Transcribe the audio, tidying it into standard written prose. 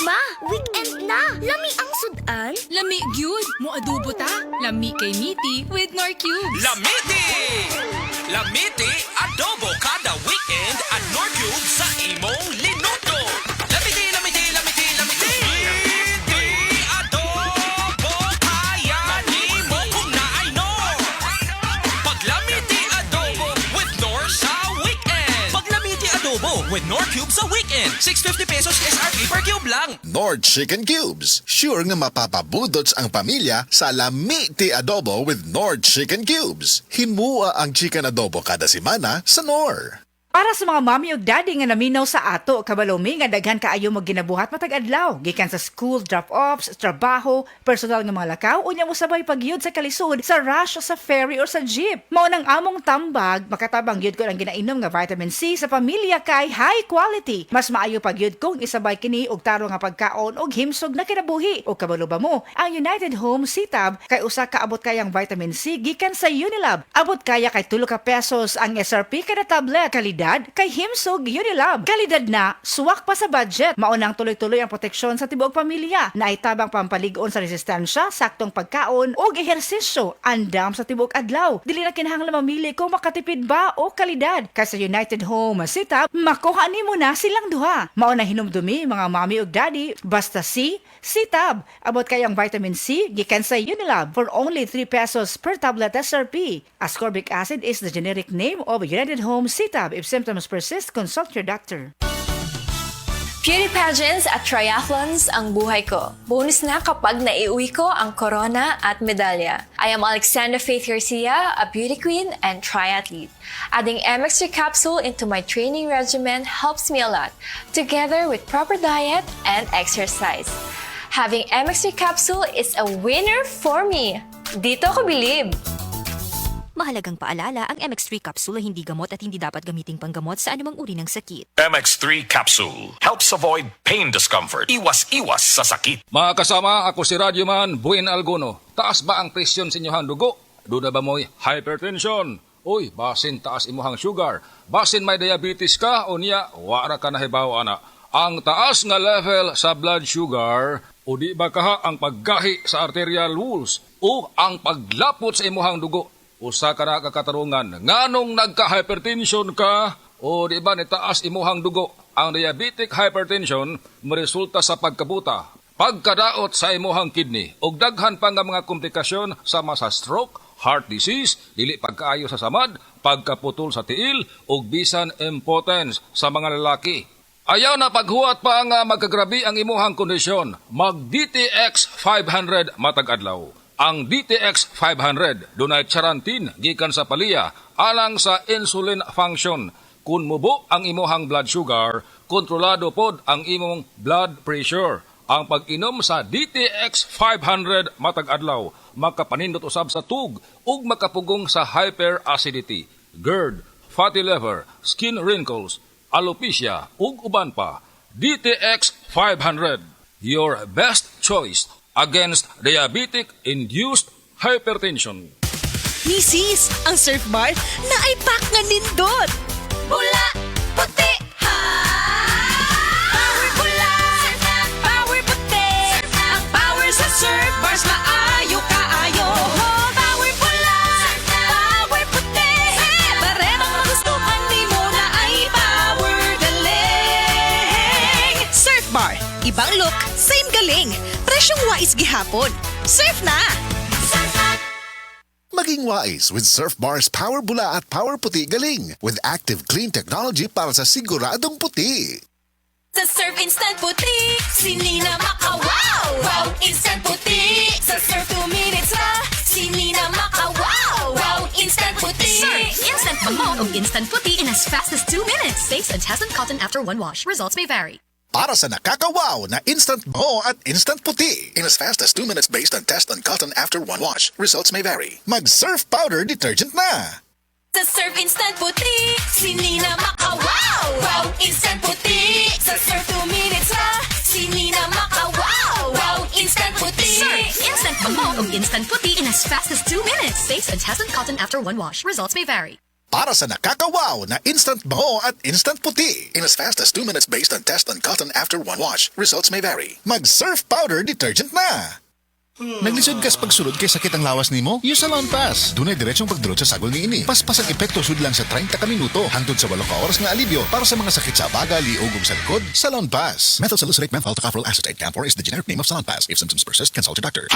Ma, weekend na. Lami ang sudan. Lami gyud mo adobo ta. Lami kay Miti with Nor Cubes. Lamiti! Lamiti adobo kada weekend at Nor Cube sa imong linuto. Lamiti, lamiti, lamiti, lamiti. Lamiti adobo kaya ni mo kung naay Nor. Pag Lamiti adobo with Nor sa weekend. Pag Lamiti adobo with Nor Cube sa weekend. 650 pesos SRP per cube lang. Nord Chicken Cubes. Sure nga mapapabudots ang pamilya sa Lamiti Adobo with Nord Chicken Cubes. Himua ang chicken adobo kada semana sa Nor. Para sa mga mami ug daddy nga naminaw sa ato, kabalomi nga daghan kaayo mo ginabuhat matag adlaw, gikan sa school drop-offs, trabaho, personal nga mga lakaw, unya mo sabay pagyud sa kalisod, sa rush o sa ferry or sa jeep. Mao nang among tambag, makatabang gyud ko ang ginainom nga vitamin C sa pamilya kay high quality. Mas maayo pagyud kung isabay kini og taro nga pagkaon og himsog na kinabuhi. O kabalo ba mo, ang United Home Sitab kay usa ka abot kayang vitamin C gikan sa Unilab. Abot kaya kay 2 ka pesos ang SRP kada tablet. Kalidad kay himsog Unilab. Kalidad na, suwak pa sa budget. Maunang tuloy-tuloy ang proteksyon sa tibuok pamilya. Naitabang pampaligon sa resistensya, saktong pagkaon o ehersisyo. Andam sa tibuok adlaw. Dili na kinahanglan mamili kung makatipid ba o kalidad. Kay sa United Home Sitab, makuha nimo na silang duha. Maunang hinumdumi mga mami ug daddy, basta Sitab. Abot kayang vitamin C gikan sa Unilab for only 3 pesos per tablet SRP. Ascorbic acid is the generic name of United Home Sitab. If symptoms persist, consult your doctor. Beauty pageants at triathlons ang buhay ko. Bonus na kapag naiuwi ko ang corona at medalya. I am Alexandra Faith Garcia, a beauty queen and triathlete. Adding MX3 capsule into my training regimen helps me a lot, together with proper diet and exercise. Having MX3 capsule is a winner for me. Dito ko bilib. Mahalagang paalala, ang MX3 capsule ay hindi gamot at hindi dapat gamiting panggamot sa anumang uri ng sakit. MX3 Capsule helps avoid pain discomfort. Iwas-iwas sa sakit. Mga kasama, ako si Radyoman Buin Algono. Taas ba ang presyon sa inyong dugo? Doon na ba mo'y hypertension? Uy, basin taas imuhang sugar. Basin may diabetes ka o niya, wara ka na hibaw ana. Ang taas nga level sa blood sugar o di ba kaha ang paggahi sa arterial walls o ang paglapot sa imuhang dugo. Usa ka na kakatarungan, nganong nagka-hypertension ka o di ba nitaas imuhang dugo? Ang diabetic hypertension maresulta sa pagkabuta, pagkadaot sa imuhang kidney, ug daghan pa nga mga komplikasyon sama sa stroke, heart disease, dili pagkaayo sa samad, pagkaputol sa tiil, ug bisan impotence sa mga lalaki. Ayaw na paghuwat pa nga magkagrabi ang imuhang kondisyon, mag-DTX 500 matag adlaw. Ang DTX 500 dunay charantin gikan sa paliya alang sa insulin function. Kung mubo ang imuhang blood sugar, kontrolado pod ang imong blood pressure. Ang pag-inom sa DTX 500 matag adlaw makapanindot usab sa tug ug makapugong sa hyperacidity, GERD, fatty liver, skin wrinkles, alopecia ug uban pa. DTX 500, your best choice against diabetic-induced hypertension. Misis, ang Surf Bar na ay pack nga nindot. Bula, puti, ha! Power bula, power puti. Ang power sa Surf Bars maayo kaayo. Power bula, power puti. Parebang magustuhan di mo na ay power galing. Surf Bar, ibang look, same galing. Presyong wais gihapon. Surf na! Maging wise with Surf Bar's Power Bula at Power Puti Galing with active clean technology para sa siguradong puti. Sa Surf Instant Puti, sini na makawaw! Wow, Instant Puti! Sa Surf 2 minutes na, sini na makawaw! Wow, Instant Puti! Surf Instant Bango o Instant Puti in as fast as 2 minutes. Safe and hasn't cotton after one wash. Results may vary. Para sa nakakawaw na instant mo at instant puti in as fast as 2 minutes based on test on cotton after one wash. Results may vary. Mag-Surf Powder Detergent na! Sa Surf Instant Puti, sini na makawaw! Wow, Instant Puti! Sa Surf 2 minutes na, sini na makawaw! Wow, Instant Puti! Surf Instant Bango o Instant Puti in as fast as 2 minutes. Safe and hasn't cotton after one wash. Results may vary. para sa nakakawaw na instant bango at instant puti. In as fast as 2 minutes based on test on cotton after one wash. Results may vary. Mag-Surf Powder Detergent na! Naglisod kas pagsulod kay sakit ang lawas nimo? Use Salon Pass. Dunay diretsong pagdurot sa sagol niini. Paspas ang epekto sud lang sa 30 ka minuto hangtod sa 8 ka oras nga alibyo para sa mga sakit sa baga, liog ug sa likod. Salon Pass. Methyl salicylate menthol tocopherol acetate camphor is the generic name of Salon Pass. If symptoms persist, consult your doctor.